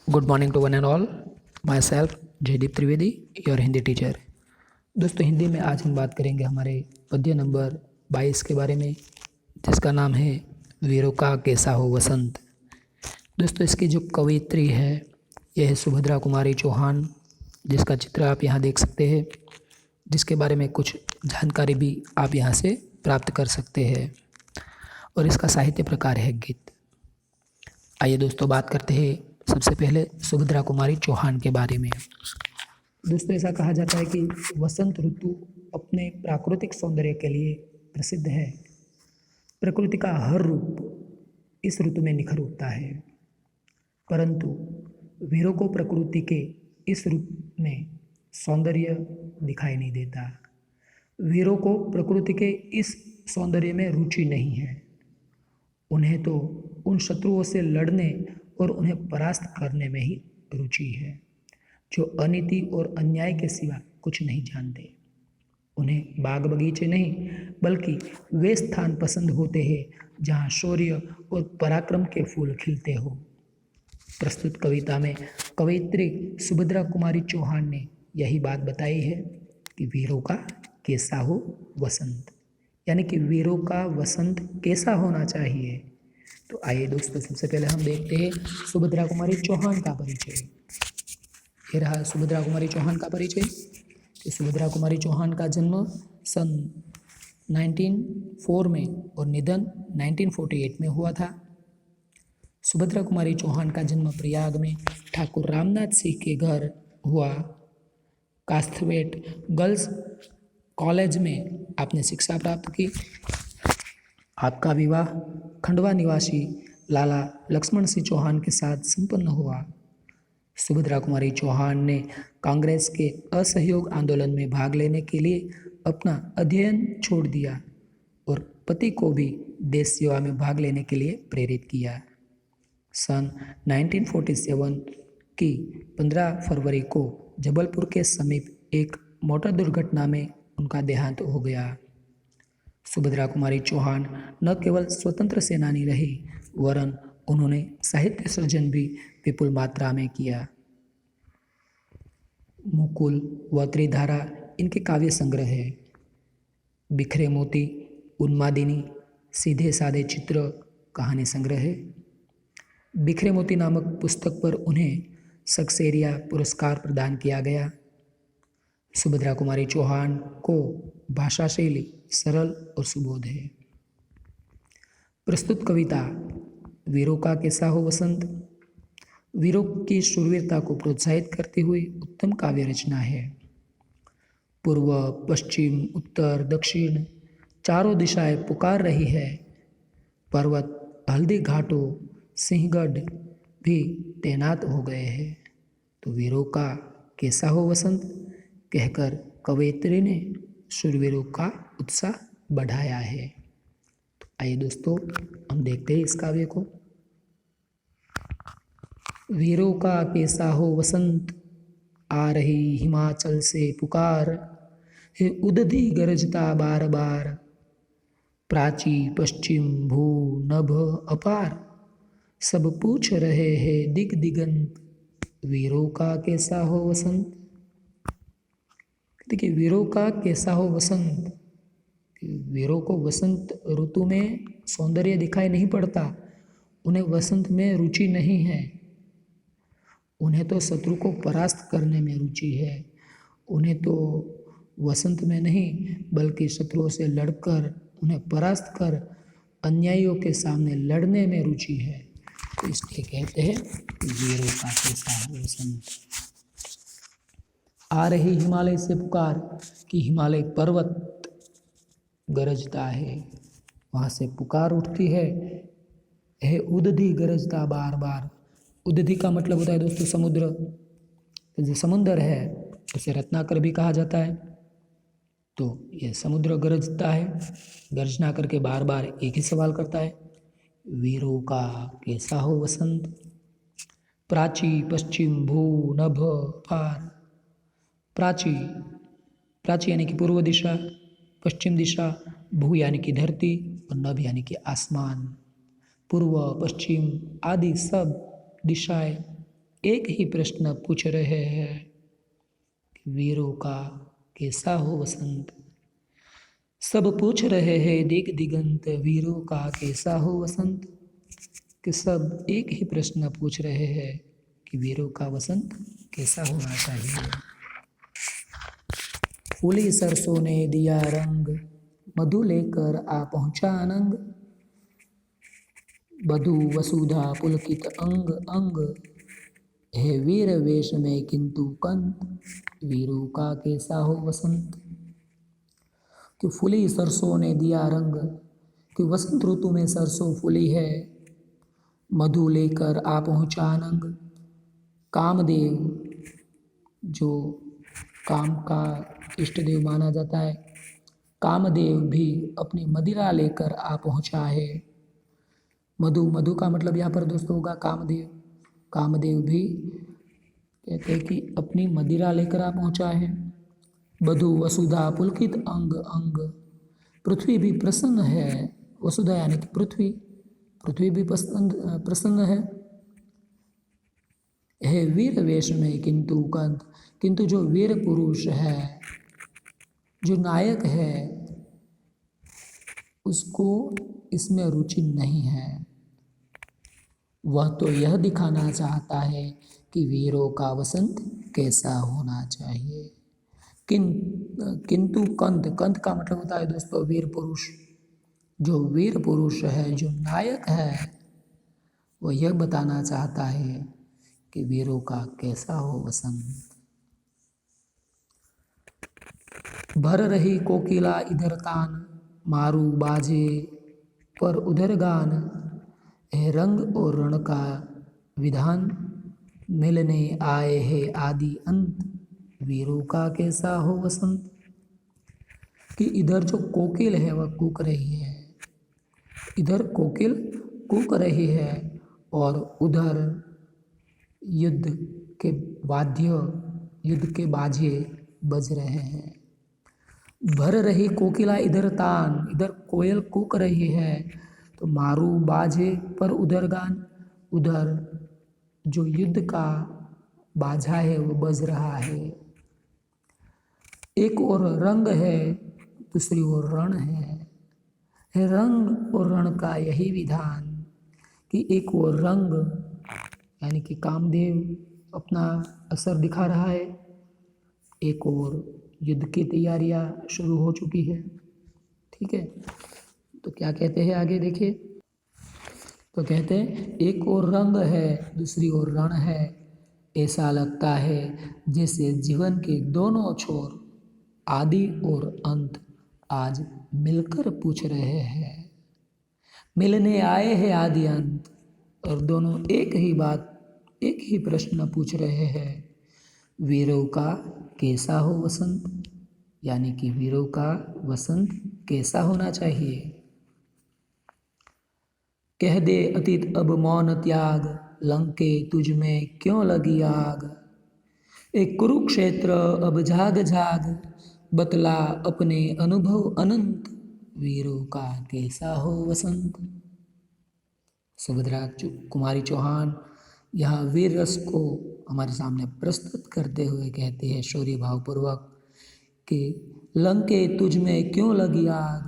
Good morning to one and all. My self Jaydeep Trivedi, your Hindi teacher. दोस्तों, हिंदी में आज हम बात करेंगे हमारे पद्य नंबर 22 के बारे में, जिसका नाम है वीरों का कैसा हो वसंत। दोस्तों, इसकी जो कवयित्री है यह है सुभद्रा कुमारी चौहान, जिसका चित्र आप यहाँ देख सकते हैं, जिसके बारे में कुछ जानकारी भी आप यहाँ से प्राप्त कर सकते हैं। और इसका साहित्य प्रकार है गीत। आइए दोस्तों, बात करते हैं सबसे पहले सुभद्रा कुमारी चौहान के बारे में। दोस्तों, ऐसा कहा जाता है कि वसंत ऋतु अपने प्राकृतिक सौंदर्य के लिए प्रसिद्ध है। प्रकृति का हर रूप इस ऋतु में निखर उठता है, परंतु वीरों को प्रकृति के इस रूप में सौंदर्य दिखाई नहीं देता। वीरों को प्रकृति के इस सौंदर्य में रुचि नहीं है। उन्हें तो उन शत्रुओं से लड़ने और उन्हें परास्त करने में ही रुचि है, जो अनीति और अन्याय के सिवा कुछ नहीं जानते। उन्हें बाग बगीचे नहीं, बल्कि वे स्थान पसंद होते हैं जहाँ शौर्य और पराक्रम के फूल खिलते हो। प्रस्तुत कविता में कवयित्री सुभद्रा कुमारी चौहान ने यही बात बताई है कि वीरों का कैसा हो वसंत, यानी कि वीरों का वसंत कैसा होना चाहिए। तो आइए दोस्तों, सबसे पहले हम देखते हैं सुभद्रा कुमारी चौहान का परिचय। ये रहा सुभद्रा कुमारी चौहान का परिचय। कि सुभद्रा कुमारी चौहान का जन्म सन 1904 में और निधन 1948 में हुआ था। सुभद्रा कुमारी चौहान का जन्म प्रयाग में ठाकुर रामनाथ सिंह के घर हुआ। कास्थवेट गर्ल्स कॉलेज में आपने शिक्षा प्राप्त की। आपका विवाह खंडवा निवासी लाला लक्ष्मण सिंह चौहान के साथ संपन्न हुआ। सुभद्रा कुमारी चौहान ने कांग्रेस के असहयोग आंदोलन में भाग लेने के लिए अपना अध्ययन छोड़ दिया और पति को भी देश सेवा में भाग लेने के लिए प्रेरित किया। सन 1947 की 15 फरवरी को जबलपुर के समीप एक मोटर दुर्घटना में उनका देहांत हो गया। सुभद्रा कुमारी चौहान न केवल स्वतंत्र सेनानी रही, वरन उन्होंने साहित्य सृजन भी विपुल मात्रा में किया। मुकुल व त्रिधारा इनके काव्य संग्रह है। बिखरे मोती, उन्मादिनी, सीधे साधे चित्र कहानी संग्रह है। बिखरे मोती नामक पुस्तक पर उन्हें सक्सेरिया पुरस्कार प्रदान किया गया। सुभद्रा कुमारी चौहान को भाषा शैली सरल और सुबोध है। प्रस्तुत कविता वीरों का कैसा हो वसंत वीरों की शूरवीरता को प्रोत्साहित करती हुई उत्तम काव्य रचना है। पूर्व, पश्चिम, उत्तर, दक्षिण चारों दिशाएं पुकार रही है। पर्वत, हल्दी घाटों, सिंहगढ़ भी तैनात हो गए हैं। तो वीरों का कैसा हो वसंत कहकर कवयित्री ने शूरवीरों का उत्साह बढ़ाया है। तो आइए दोस्तों, हम देखते हैं इस काव्य को। वीरों का कैसा हो वसंत, आ रही हिमाचल से पुकार, है उदधी गरजता बार बार, प्राची पश्चिम भू नभ अपार, सब पूछ रहे हैं दिग दिगंत, वीरों का कैसा हो वसंत। देखिए, वीरों का कैसा हो वसंत। वीरों को वसंत ऋतु में सौंदर्य दिखाई नहीं पड़ता। उन्हें वसंत में रुचि नहीं है। उन्हें तो शत्रु को परास्त करने में रुचि है। उन्हें तो वसंत में नहीं, बल्कि शत्रुओं से लड़कर उन्हें परास्त कर अन्यायियों के सामने लड़ने में रुचि है। तो इसलिए कहते हैं वीरों का कैसा हो वसंत। आ रही हिमालय से पुकार, कि हिमालय पर्वत गरजता है, वहाँ से पुकार उठती है उदधी गरजता बार बार। उदधी का मतलब होता है दोस्तों समुद्र। जो समुद्र है उसे रत्नाकर भी कहा जाता है। तो ये समुद्र गरजता है, गर्जना करके बार बार एक ही सवाल करता है, वीरों का कैसा हो वसंत। प्राची पश्चिम भू नभ पार। प्राची, प्राची यानी कि पूर्व दिशा, पश्चिम दिशा, भू यानी कि धरती और नभ यानी कि आसमान। पूर्व, पश्चिम आदि सब दिशाएं एक ही प्रश्न पूछ रहे हैं, वीरों का कैसा हो वसंत। सब पूछ रहे हैं दिग दिगंत, वीरों का कैसा हो वसंत। कि सब एक ही प्रश्न पूछ रहे हैं कि वीरों का वसंत कैसा होना चाहिए। फूली सरसों ने दिया रंग, मधु लेकर आ पहुँचा अनंग। वधु वसुधा पुलकित अंग अंग, है वीर वेश में किंतु कंत, वीरों का कैसा हो वसंत। कि फूली सरसों ने दिया रंग, कि वसंत ऋतु में सरसों फूली है। मधु लेकर आ पहुँचा अनंग, कामदेव जो काम का इष्ट देव माना जाता है, कामदेव भी अपनी मदिरा लेकर आ पहुँचा है। मधु, मधु का मतलब यहाँ पर दोस्तों होगा कामदेव। कामदेव भी कहते हैं कि अपनी मदिरा लेकर आ पहुँचा है। वधु वसुधा पुलकित अंग अंग, पृथ्वी भी प्रसन्न है। वसुधा यानी कि पृथ्वी, पृथ्वी भी प्रसन्न है वीर वेश में किंतु कंत, किंतु जो वीर पुरुष है, जो नायक है, उसको इसमें रुचि नहीं है। वह तो यह दिखाना चाहता है कि वीरों का वसंत कैसा होना चाहिए। किंतु कंत, कंत का मतलब होता है दोस्तों वीर पुरुष। जो वीर पुरुष है, जो नायक है, वह यह बताना चाहता है कि वीरों का कैसा हो वसंत। भर रही कोकिला इधर तान, मारू बाजे पर उधर गान। है रंग और रण का विधान, मिलने आए है आदि अंत, वीरों का कैसा हो वसंत। कि इधर जो कोकिल है वह कूक रही है, इधर कोकिल कूक रही है और उधर युद्ध के वाद्य, युद्ध के बाजे बज रहे हैं। भर रही कोकिला इधर तान, इधर कोयल कूक रही है, तो मारू बाजे पर उधर गान, उधर जो युद्ध का बाजा है वो बज रहा है। एक और रंग है, दूसरी ओर रण है रंग और रण का यही विधान कि एक और रंग यानी कि कामदेव अपना असर दिखा रहा है, एक और युद्ध की तैयारियां शुरू हो चुकी है। ठीक है, तो क्या कहते हैं आगे देखिए। तो कहते हैं एक और रंग है, दूसरी ओर रण है। ऐसा लगता है जैसे जीवन के दोनों छोर, आदि और अंत, आज मिलकर पूछ रहे हैं। मिलने आए हैं आदि अंत, और दोनों एक ही बात, एक ही प्रश्न पूछ रहे हैं, वीरों का कैसा हो वसंत। यानी कि वीरों का वसंत कैसा होना चाहिए। कह दे अतीत अब मौन त्याग, लंके तुझ में क्यों लगी आग। एक कुरुक्षेत्र अब झाग झाग, बतला अपने अनुभव अनंत, वीरों का कैसा हो वसंत। सुभद्रा कुमारी चौहान यहाँ वीर रस को हमारे सामने प्रस्तुत करते हुए कहते हैं शौर्य भावपूर्वक कि लंके तुझ में क्यों लगी आग।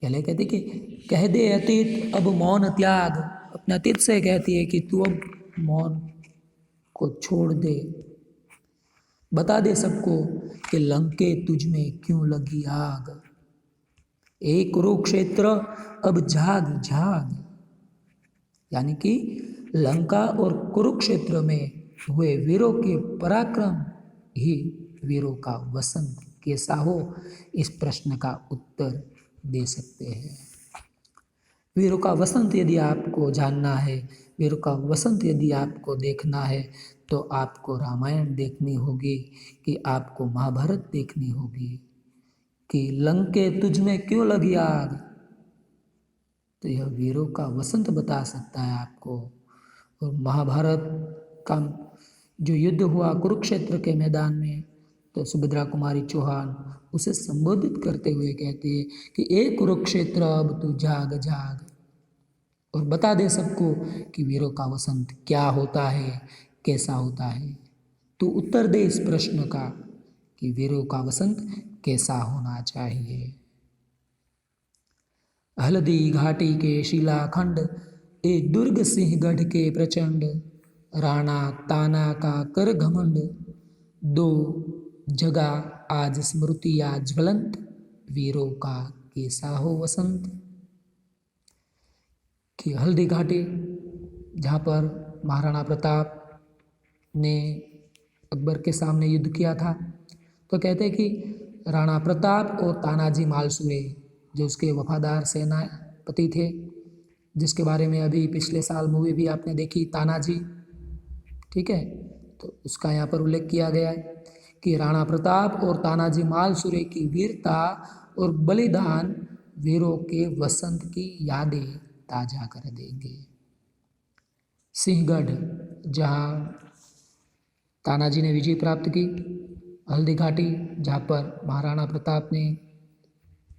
पहले कहती कि कह दे अतीत अब मौन त्याग, अपने अतीत से कहती है कि तू अब मौन को छोड़ दे। बता दे सबको कि लंके तुझ में क्यों लगी आग। एक कुरुक्षेत्र अब झाग झाग, यानी कि लंका और कुरुक्षेत्र में हुए वीरों के पराक्रम ही वीरों का वसंत कैसा हो, इस प्रश्न का उत्तर दे सकते हैं। वीरों का वसंत यदि आपको जानना है, वीरों का वसंत यदि आपको देखना है, तो आपको रामायण देखनी होगी कि आपको महाभारत देखनी होगी कि लंके तुझ में क्यों लगी आग। तो यह वीरों का वसंत बता सकता है आपको। और महाभारत का जो युद्ध हुआ कुरुक्षेत्र के मैदान में, तो सुभद्रा कुमारी चौहान उसे संबोधित करते हुए कहते हैं कि ए कुरुक्षेत्र अब तू जाग जाग, और बता दे सबको कि वीरों का वसंत क्या होता है, कैसा होता है। तो उत्तर दे इस प्रश्न का कि वीरों का वसंत कैसा होना चाहिए। हल्दी घाटी के शिलाखंड, एक दुर्ग सिंहगढ़ के प्रचंड, राणा ताना का कर घमंड, दो जगह आज स्मृतियाँ ज्वलंत, वीरों का कैसा हो वसंत। कि हल्दी घाटी जहाँ पर महाराणा प्रताप ने अकबर के सामने युद्ध किया था, तो कहते हैं कि राणा प्रताप और तानाजी मालसुरे जो उसके वफादार सेनापति थे, जिसके बारे में अभी पिछले साल मूवी भी आपने देखी तानाजी, ठीक है, तो उसका यहाँ पर उल्लेख किया गया है कि राणा प्रताप और तानाजी मालसुरे की वीरता और बलिदान वीरों के वसंत की यादें ताजा कर देंगे। सिंहगढ़ जहाँ तानाजी ने विजय प्राप्त की, हल्दी घाटी जहाँ पर महाराणा प्रताप ने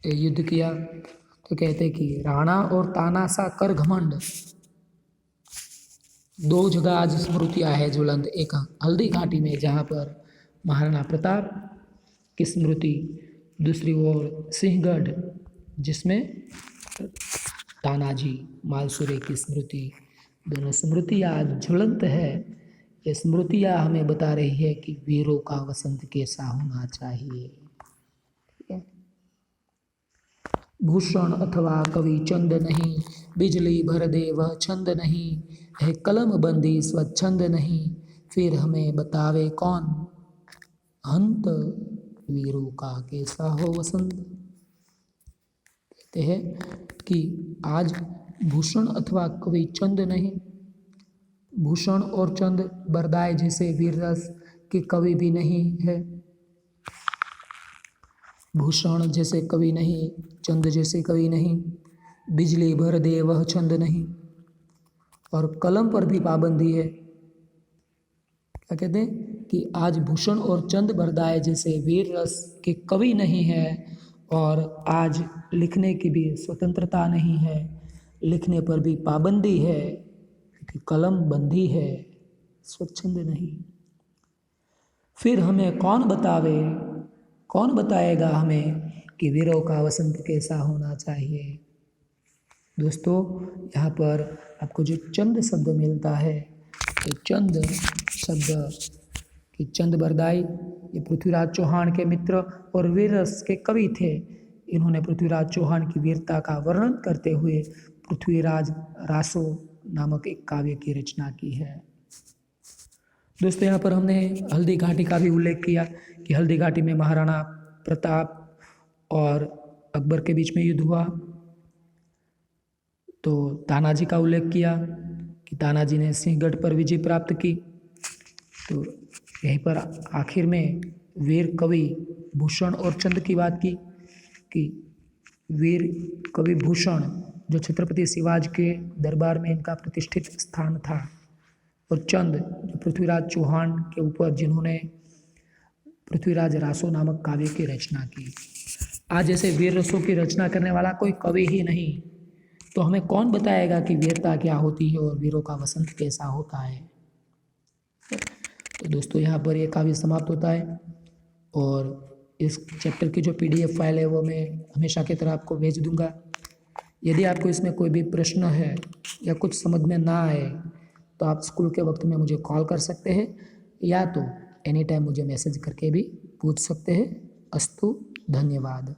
युद्ध किया, तो कहते कि राणा और ताना सा कर घमंड, दो जगह आज स्मृतियाँ है ज्वलंत, एक हल्दी घाटी में जहाँ पर महाराणा प्रताप की स्मृति, दूसरी ओर सिंहगढ़ जिसमें तानाजी मालसुरे की स्मृति, दोनों स्मृतियाँ आज ज्वलंत है। ये स्मृतियाँ हमें बता रही है कि वीरों का वसंत कैसा होना चाहिए। भूषण अथवा कवि चंद नहीं, बिजली भर दे वह छंद नहीं, है कलम बंदी स्वच्छंद नहीं, फिर हमें बतावे कौन, हंत वीरों का कैसा हो वसंत। कहते हैं कि आज भूषण अथवा कवि चंद नहीं, भूषण और चंद बरदाए जैसे वीर रस के कवि भी नहीं है। भूषण जैसे कवि नहीं, चंद जैसे कवि नहीं, बिजली भर दे वह छंद नहीं, और कलम पर भी पाबंदी है। क्या कहते हैं कि आज भूषण और चंद बरदाए जैसे वीर रस के कवि नहीं है, और आज लिखने की भी स्वतंत्रता नहीं है, लिखने पर भी पाबंदी है कि कलम बंदी है, स्वच्छंद नहीं। फिर हमें कौन बतावे, कौन बताएगा हमें कि वीरों का वसंत कैसा होना चाहिए। दोस्तों यहाँ पर आपको जो चंद शब्द मिलता है, ये चंद शब्द कि चंद बरदाई ये पृथ्वीराज चौहान के मित्र और वीररस के कवि थे। इन्होंने पृथ्वीराज चौहान की वीरता का वर्णन करते हुए पृथ्वीराज रासो नामक एक काव्य की रचना की है। दोस्तों यहाँ पर हमने हल्दी घाटी का भी उल्लेख किया कि हल्दी घाटी में महाराणा प्रताप और अकबर के बीच में युद्ध हुआ। तो तानाजी का उल्लेख किया कि तानाजी ने सिंहगढ़ पर विजय प्राप्त की। तो यहीं पर आखिर में वीर कवि भूषण और चंद की बात की कि वीर कवि भूषण जो छत्रपति शिवाजी के दरबार में इनका प्रतिष्ठित स्थान था, और चंद जो पृथ्वीराज चौहान के ऊपर जिन्होंने पृथ्वीराज रासो नामक काव्य की रचना की। आज ऐसे वीर रसों की रचना करने वाला कोई कवि ही नहीं, तो हमें कौन बताएगा कि वीरता क्या होती है और वीरों का वसंत कैसा होता है। तो दोस्तों यहाँ पर ये काव्य समाप्त होता है, और इस चैप्टर की जो PDF फाइल है वो मैं हमेशा की तरह आपको भेज दूंगा। यदि आपको इसमें कोई भी प्रश्न है या कुछ समझ में ना आए तो आप स्कूल के वक्त में मुझे कॉल कर सकते हैं, या तो एनी टाइम मुझे मैसेज करके भी पूछ सकते हैं। अस्तु, धन्यवाद।